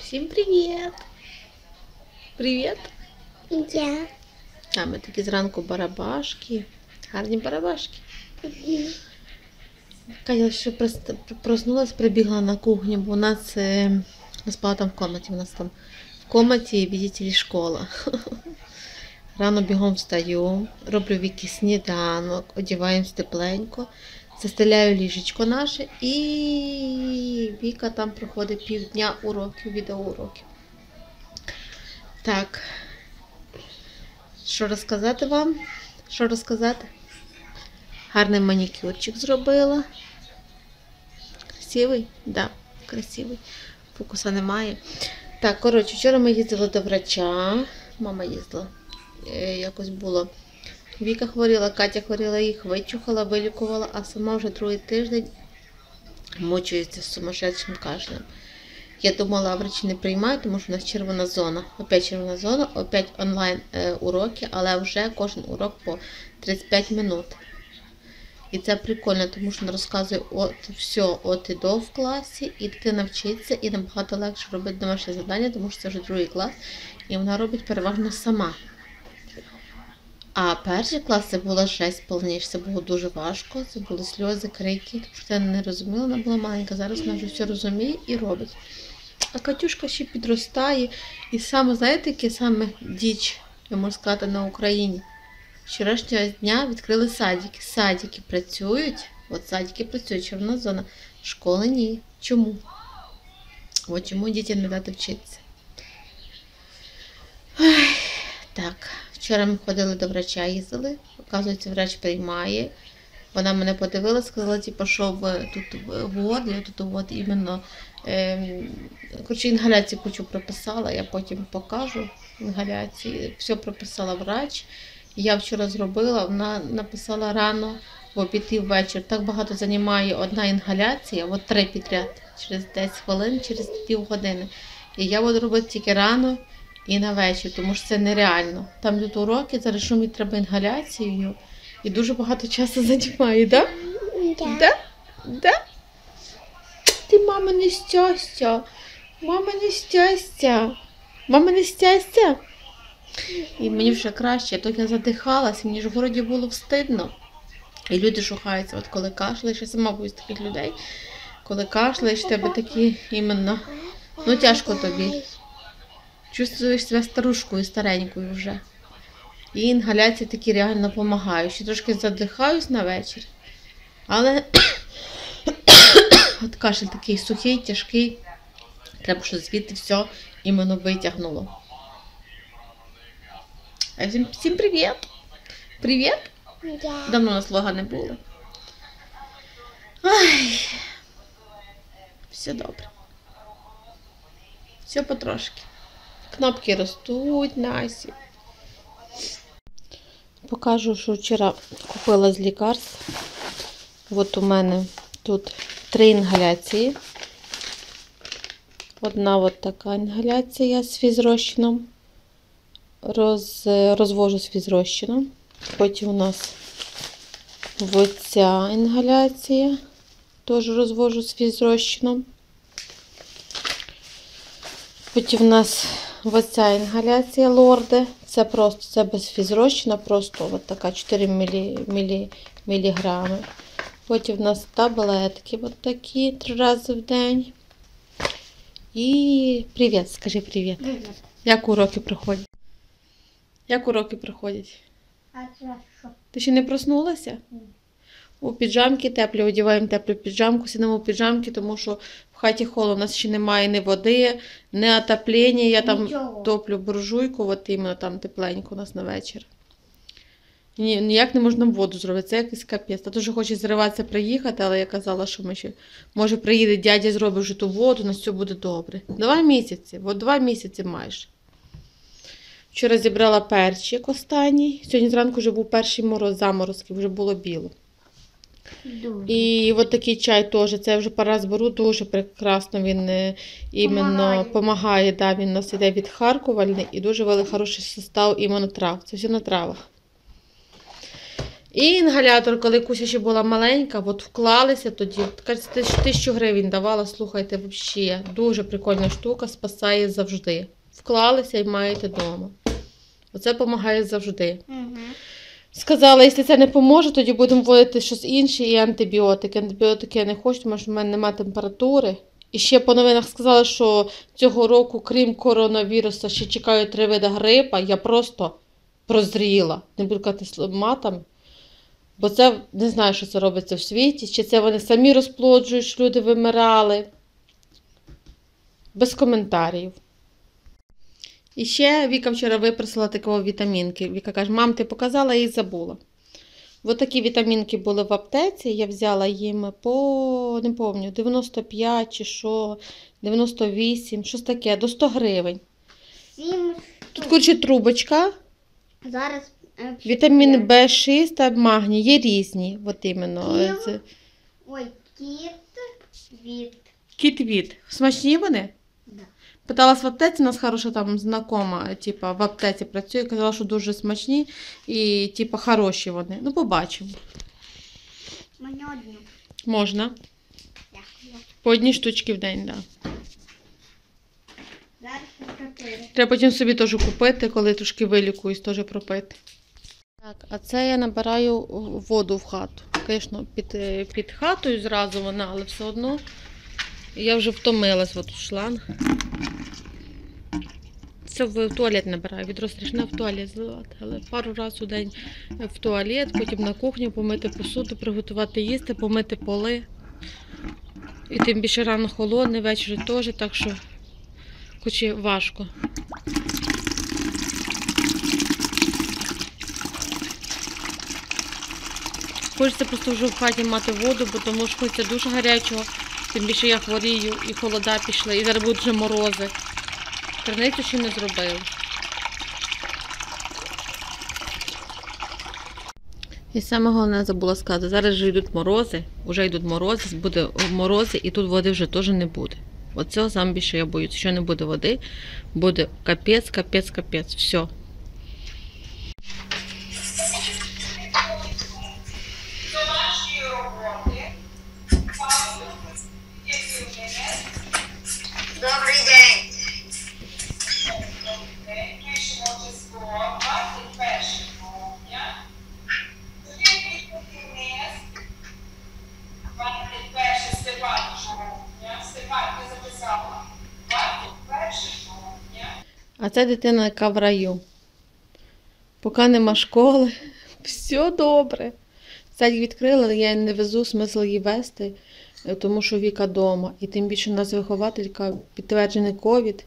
Всім привіт! Привіт! Я. А ми такі зранку барабашки. Гарні барабашки. Катя ще проснулась, прибігла на кухню, бо у нас спала там в кімнаті. У нас там в кімнаті, видите ли, школа. Рано бігом встаю, роблю Вікі сніданок, одягаємось тепленько, застеляю ліжечко наше і Віка там проходить півдня уроків, відеоуроків. Так, що розказати вам? Що розказати? Гарний манікюрчик зробила. Красивий? Да, красивий. Фокуса немає. Так, коротше, вчора ми їздили до врача. Мама їздила. Якось було. Віка хворіла, Катя хворіла, їх вичухала, вилікувала, а сама вже другий тиждень мучується з сумасшедшим кашлем. Я думала, врачі не приймають, тому що у нас червона зона. Опять червона зона, опять онлайн уроки, але вже кожен урок по 35 минут. І це прикольно, тому що вона розказує все от і до в класі, і дитина вчиться, і набагато легше робити домашнє завдання, тому що це вже другий клас, і вона робить переважно сама. А перший клас це була жесть повніше, це було дуже важко, це були сльози, крики, тому що я не розуміла, вона була маленька, зараз вона вже все розуміє і робить. А Катюшка ще підростає, і саме, знаєте, яке саме діч, я можу сказати, на Україні. Вчорашнього дня відкрили садики. Садики працюють, от садики працюють, червона зона, школи ні. Чому? От чому дітям не дати вчитися. Ой, так, вчора ми ходили до врача, їздили, оказується, врач приймає. Вона мене подивила, сказала, типу, що тут вод, я тут вод іменно, коротше, інгаляцію кучу прописала, я потім покажу інгаляції, все прописала врач. Я вчора зробила, вона написала рано, в обід і ввечері. Так багато займає одна інгаляція, от 3 підряд, через 10 хвилин, через півгодини. І я буду робити тільки рано і на вечір, тому що це нереально. Там йдуть уроки, зараз що мені треба інгаляцією, і дуже багато часу займає, так? Да? Да? Ти мама не щастя, мама не щастя, мама не щастя. І мені вже краще, то я задихалась, мені ж в городі було встидно. І люди шукаються, от коли кашляєш, я сама боюсь таких людей, коли кашляєш, тебе такі іменно, ну тяжко тобі. Чувствуєш себе старушкою, старенькою вже. І інгаляції такі реально допомагають. Ще трошки задихаюсь на вечір, але от кашель такий сухий, тяжкий, треба, щоб звідти все іменно витягнуло. Всім привіт! Привіт! Давно у нас влога не було. Ай, все добре. Все потрошки. Кнопки ростуть, Насі. Покажу, що вчора купила з лікарств. От у мене тут 3 інгаляції. Одна от така інгаляція з фізрозчином. Розвожу з фізрозчином. Потім у нас оця інгаляція. Теж розвожу з фізрозчином. Потім у нас оця інгаляція лорде. Це просто, це без фізрозчина, просто от така 4 міліграми. Потім у нас таблетки от такі 3 рази в день. І привіт, скажи привіт. Привіт. Як уроки проходять? Як уроки проходять? А це що? Ти ще не проснулася? Ні. У піджамки теплі, одягаємо теплу піджамку, сидимо у піджамки, тому що в хаті холодно, у нас ще немає ні води, ні отоплення. Я там Нічого. топлю буржуйку, от іменно там тепленько у нас на вечір. Ніяк не можна воду зробити, це якийсь капець. Та дуже хоче зриватися приїхати, але я казала, що ми ще, може приїде дядя, зробить вже ту воду, у нас все буде добре. 2 місяці, от 2 місяці майже. Вчора зібрала перчик останній. Сьогодні зранку вже був перший мороз, заморозки, вже було біло. Дуже. І от такий чай теж, це я вже пару раз беру, дуже прекрасно він іменно допомагає. Да, він у нас іде відхаркувальний і дуже хороший состав іменно трав. Це все на травах. І інгалятор, коли Куся ще була маленька, от вклалися тоді, кажуть, 1000 гривень давала, слухайте, взагалі, дуже прикольна штука, спасає завжди. Вклалися і маєте вдома. Оце допомагає завжди. Угу. Сказала, якщо це не поможе, тоді будемо вводити щось інше і антибіотики. Антибіотики я не хочу, тому що в мене немає температури. І ще по новинах сказали, що цього року, крім коронавірусу, ще чекають 3 види грипа. Я просто прозріла. Не буду казати матами. Бо це, не знаю, що це робиться в світі. Чи це вони самі розплоджують, що люди вимирали. Без коментарів. І ще Віка вчора випросила такого вітамінки. Віка каже, мам, ти показала, я їх забула. Ось такі вітамінки були в аптеці, я взяла їм по, не пам'ятаю, 95 чи що, 98, щось таке, до 100 гривень. 7 Тут, коротше, трубочка, Зараз вітамін В6 та магній, є різні, от іменно. Це Ой, кіт від. Кіт-від. Смачні вони? Да. Питалась в аптеці, у нас хороша там знакома, типа, в аптеці працює, казала, що дуже смачні і, типа, хороші вони. Ну, побачимо. Мені одну. Можна. Дякую. По одній штучці в день, так. Да. Зараз 4. Треба потім собі теж купити, коли трошки вилікуюсь, теж пропити. Так, а це я набираю воду в хату. Звісно, під хатою зразу вона, але все одно я вже втомилась, от шланг. Це в туалет набираю, відро страшне в туалет зливати, але пару разів у день в туалет, потім на кухню помити посуду, приготувати їсти, помити поли. І тим більше рано холодне, ввечері теж, так що хоч і важко. Хочеться просто вже в хаті мати воду, бо тому що хочеться дуже гарячого, тим більше я хворію і холода пішли, і зараз будуть вже морози. Криницю ще не зробили. І саме головне забула сказати, зараз вже йдуть морози, буде морози, і тут води вже теж не буде. Оцього саме більше я боюся, що не буде води, буде капець, капець, капець, все. Добрий день. А це дитина, яка в раю. Поки нема школи, все добре. Садик відкрили, але я не везу, смисл її вести, тому що Віка вдома. І тим більше у нас вихователька підтверджений ковід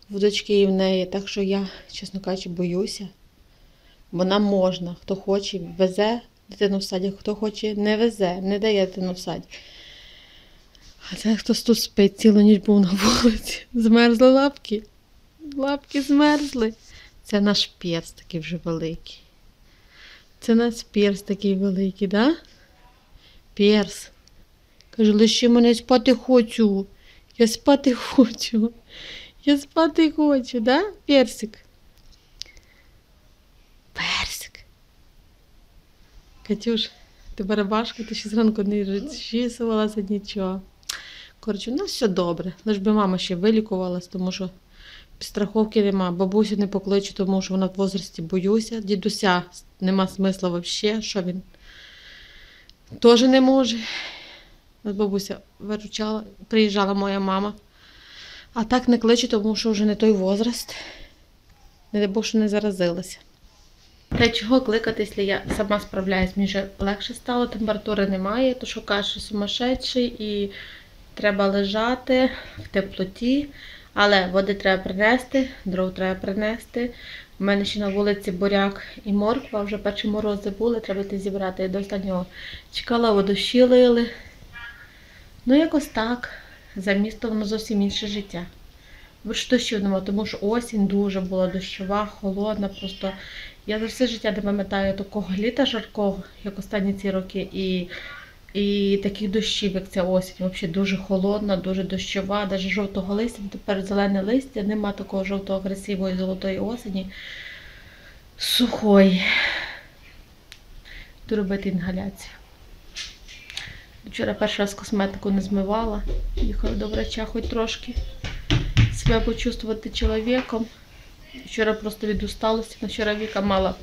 в дочки і в неї. Так що я, чесно кажучи, боюся. Бо нам можна. Хто хоче, везе дитину в садик, хто хоче, не везе, не дає дитину в садик. А це хтось тут спить, цілу ніч був на вулиці. Змерзли лапки. Лапки змерзли. Це наш перс такий вже великий. Це наш перс такий великий, да? Перс. Каже, лише мене спати хочу. Я спати хочу. Я спати хочу, да? Персик. Персик. Катюш, ти барабашка, ти ще зранку не розчісувалася, нічого. Коротше, у нас все добре. Лиш би мама ще вилікувалась, тому що страховки нема. Бабусю не покличу, тому що вона в возрасті боюся. Дідуся нема смисла взагалі, що він теж не може. От бабуся виручала, приїжджала моя мама. А так не кличу, тому що вже не той возраст. Не дай Бог, що не заразилася. Та чого кликати, якщо я сама справляюсь, мені вже легше стало, температури немає, то що каже, сумасшедший і треба лежати в теплоті. Але води треба принести, дров треба принести. У мене ще на вулиці буряк і морква, вже перші морози були, треба йти зібрати. Я до останнього чекала, водощі лили. Ну, якось так. За місто воно зовсім інше життя. Більше дощів нема, тому що осінь дуже була дощова, холодна. Просто я за все життя не пам'ятаю такого літа жаркого, як останні ці роки. І таких дощів, як ця осінь, взагалі дуже холодна, дуже дощова, навіть жовтого листя, тепер зелене листя, нема такого жовтого красивої золотої осені, сухої. Буду робити інгаляцію. Вчора перший раз косметику не змивала. Їхала до врача хоч трошки себе почувствувати чоловіком. Вчора просто від усталості. Вчора Віка мала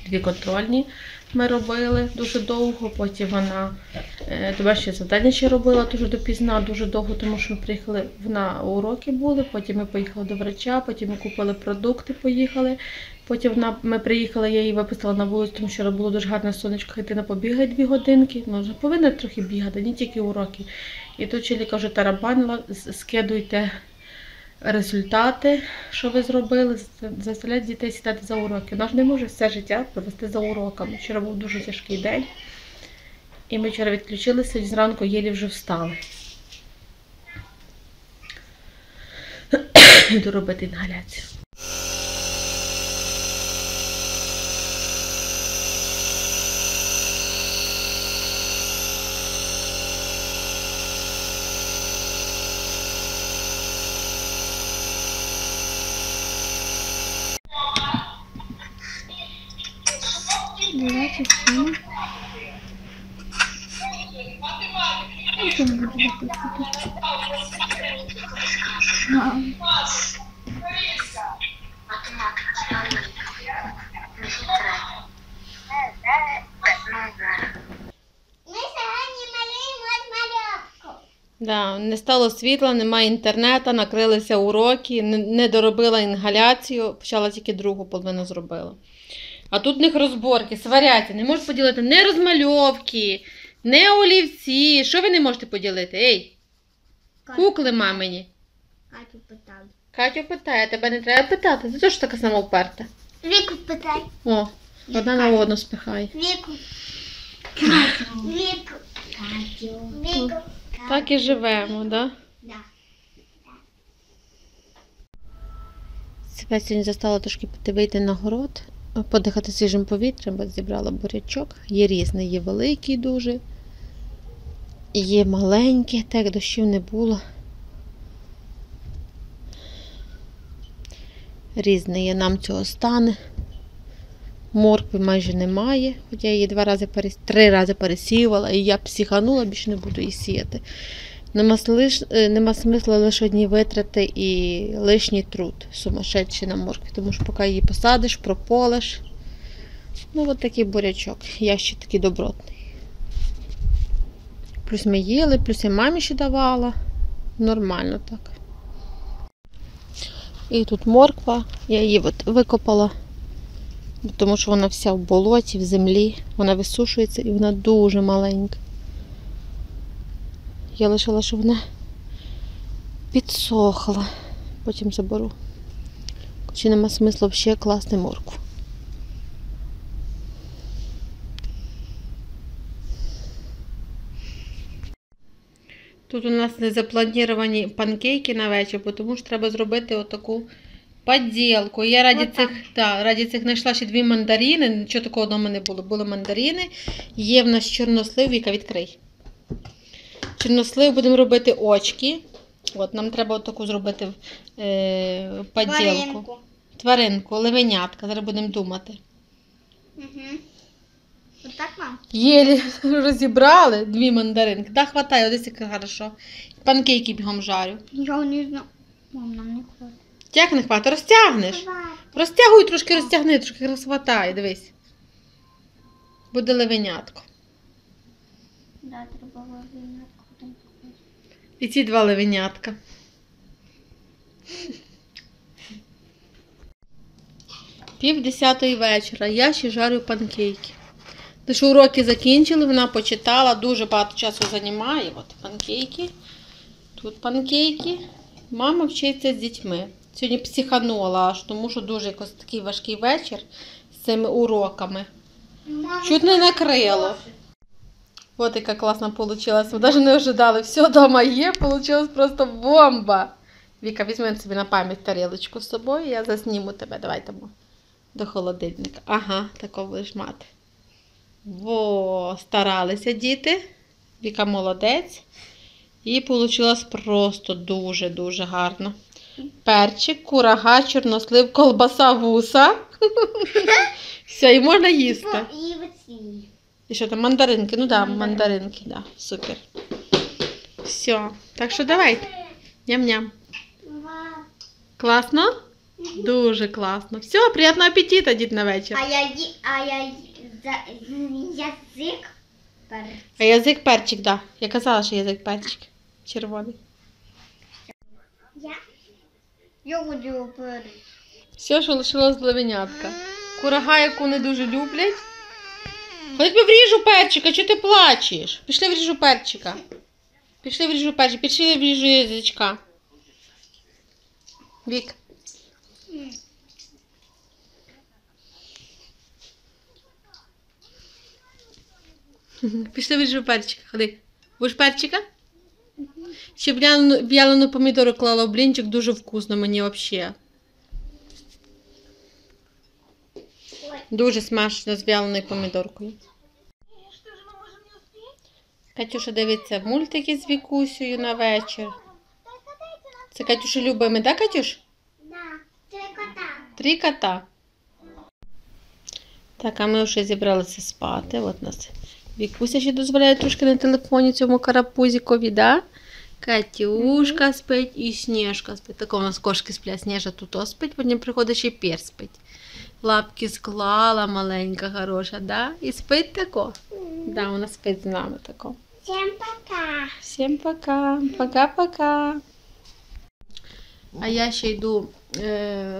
2 контрольні. Ми робили дуже довго. Потім вона домашнє завдання ще робила дуже допізна, дуже довго, тому що ми приїхали, вона уроки були, потім ми поїхали до врача, потім ми купили продукти, поїхали. Потім ми приїхали, я її випустила на вулицю, тому що було дуже гарне сонечко, дитина побігає 2 годинки. Ну, вже повинна трохи бігати, не тільки уроки. І тут вчителька вже тарабанила, скидуйте результати, що ви зробили, заставляють дітей сідати за уроки. Вона ж не може все життя провести за уроками. Вчора був дуже тяжкий день. І ми вчора відключилися, і зранку єлі вже встали. Йду робити інгаляцію. Ми сьогодні малюємо малюнку. Да, не стало світла, немає інтернету, накрилися уроки, не доробила інгаляцію, почала тільки другу половину зробила. А тут в них розборки, сваряться, не можуть поділити ні розмальовки, ні олівці. Що ви не можете поділити? Ей, кукли мамині. Катю питай. Катю питає, тебе не треба питати, ти теж така сама вперта. Віку питай. О, одна на одну спихає. Віку. Катю. Віку. Катю. Віку. Так і живемо, да? Да. Себе сьогодні застала трошки піти вийти на город, подихати свіжим повітрям, бо зібрала бурячок. Є різний, є великий дуже, є маленький, так дощів не було. Різний є, нам цього стане. Моркви майже немає, хоча я її 3 рази пересіювала, і я психанула, більше не буду її сіяти. Нема смисла лише одні витрати і лишній труд сумасшедший на моркві, тому що поки її посадиш, прополиш. Ну, от такий бурячок, я ще такий добротний. Плюс ми їли, плюс я мамі ще давала. Нормально так. І тут морква, я її от викопала, тому що вона вся в болоті, в землі, вона висушується і вона дуже маленька. Я лишила, щоб вона підсохла, потім заберу. Чи нема смислу взагалі класти моркву. Тут у нас не заплановані панкейки на вечір, тому що треба зробити отаку поділку. Я раді цих знайшла ще 2 мандарини, нічого такого вдома не було. Були мандарини, є в нас чорнослив, Віка, відкрий. Чорнослив будемо робити очки. От, нам треба отаку зробити поділку. Тваринку, левенятка, зараз будемо думати. Угу. Отак вам? Єлі розібрали 2 мандаринки. Да, хватає, ось як хорошо. Панкейки бігом жарю. Я не знаю. Мам, нам не хватить. Як не хватить? Розтягнеш. Розтягуй трошки, розтягни, трошки розхватай, дивись. Буде левенятко. Да, треба левенятку там купити. І ці 2 левенятка. Пів 10 вечора. Я ще жарю панкейки. Тож уроки закінчили, вона почитала, дуже багато часу займає. От панкейки. Тут панкейки. Мама вчиться з дітьми. Сьогодні психанула аж, тому що дуже якось такий важкий вечір з цими уроками. Чуть не накрило. Ось яка класна вийшла. Ми навіть не ожидали. Все вдома є, вийшло просто бомба. Віка, візьми собі на пам'ять тарілочку з собою, я засніму тебе. Давай тому до холодильника. Ага, такого будеш мати. Во, старалися діти. Віка молодець. І вийшло просто дуже-дуже гарно. Перчик, курага, чорнослив, колбаса, вуса. Все, і можна їсти. І оці. І що там, мандаринки? Ну так, да, мандаринки, да. Супер. Все. Так що давайте. Ням-ням. Вау. Класно? Дуже класно. Все, приятного аппетита, дід, на вечір. Язик. А язик перчик, да. Я казала, що язик перчик. Червоний. Я буду перець. Все, що лишилось левенятка. Курага, яку не дуже люблять. Хоч би вріжу перчика, чого ти плачеш? Пішли вріжу перчика. Пішли вріжу перчик, пішли вріжу язичка. Вік. Пішли вріжу перчика, ходи. Будеш перчика? Ще в'ялену помідору клала в блінчик, дуже вкусно мені взагалі. Дуже смачно з в'яленою помідоркою. Катюша дивиться мультики з Вікусею на вечір. Це Катюша любиме, да, Катюш? Да, це кота. 3 кота. Так, а ми вже зібралися спати. От нас Вікуся ще дозволяє трошки на телефоні цьому карапузікові, да? Катюшка спить і Сніжка спить. Так у нас кошки сплять, Сніжа тут спить, потім приходить ще Пєр спить. Лапки склала, маленька, хороша, да? І спить тако? Да, вона спить з нами тако. Всем пока. Всім пока. Пока-пока. А я ще йду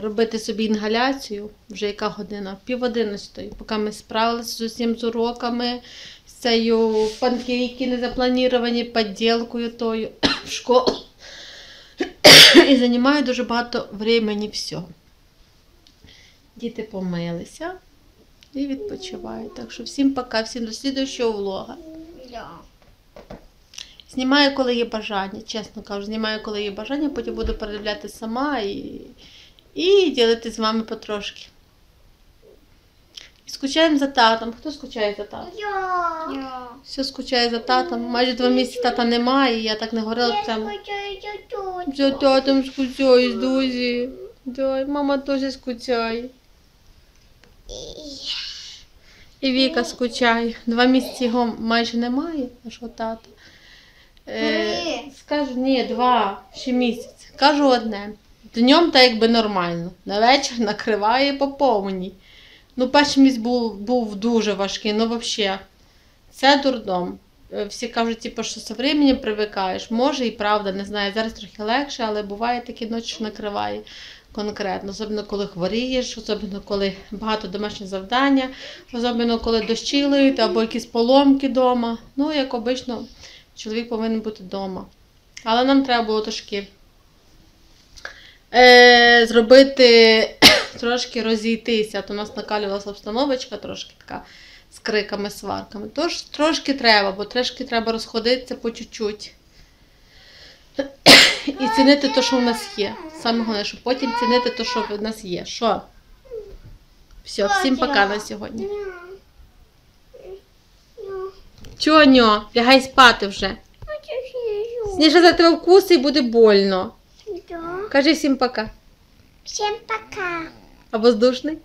робити собі інгаляцію. Вже яка година? 10:30. Поки ми справилися з усім з уроками, з цією панкейки незаплановані, підділкою тою в школу. І займаю дуже багато времени все. Діти помилися і відпочивають. Так що всім пока, всім до слідуючого влога. Да. Знімаю, коли є бажання, чесно кажу, знімаю, коли є бажання, потім буду передивляти сама і ділити з вами потрошки. І скучаємо за татом. Хто скучає за татом? Я. Все скучає за татом. Майже 2 місяці тата немає, і я так не говорила Я прямо. скучаю за тут. За татом скучаю, друзі. Да, мама теж скучає. І Віка скучає. 2 місяці його майже немає, нашого тата. Скажу, ні, 2, ще місяць. Кажу одне. Днем так якби нормально. На вечір накриває по повній. Ну, перший місяць був дуже важкий, ну взагалі. Це дурдом. Всі кажуть, типу, що з часом привикаєш. Може і правда, не знаю, зараз трохи легше, але буває такі ночі, що накриває конкретно. Особливо, коли хворієш, особливо, коли багато домашніх завдання, особливо, коли дощі лиють або якісь поломки вдома. Ну, як обично, чоловік повинен бути вдома. Але нам треба було трошки зробити, трошки розійтися. То у нас накалювалася обстановочка трошки така з криками, сварками. Тож трошки треба, бо трошки треба розходитися по чуть-чуть. І цінити те, що в нас є. Саме головне, що потім цінити те, що в нас є. Що? Все, всім пока на сьогодні. Чого, ньо? Лягай спати вже. Сніжа за тебе вкуси і буде больно. Да. Кажи всім пока. Всем пока. А воздушний?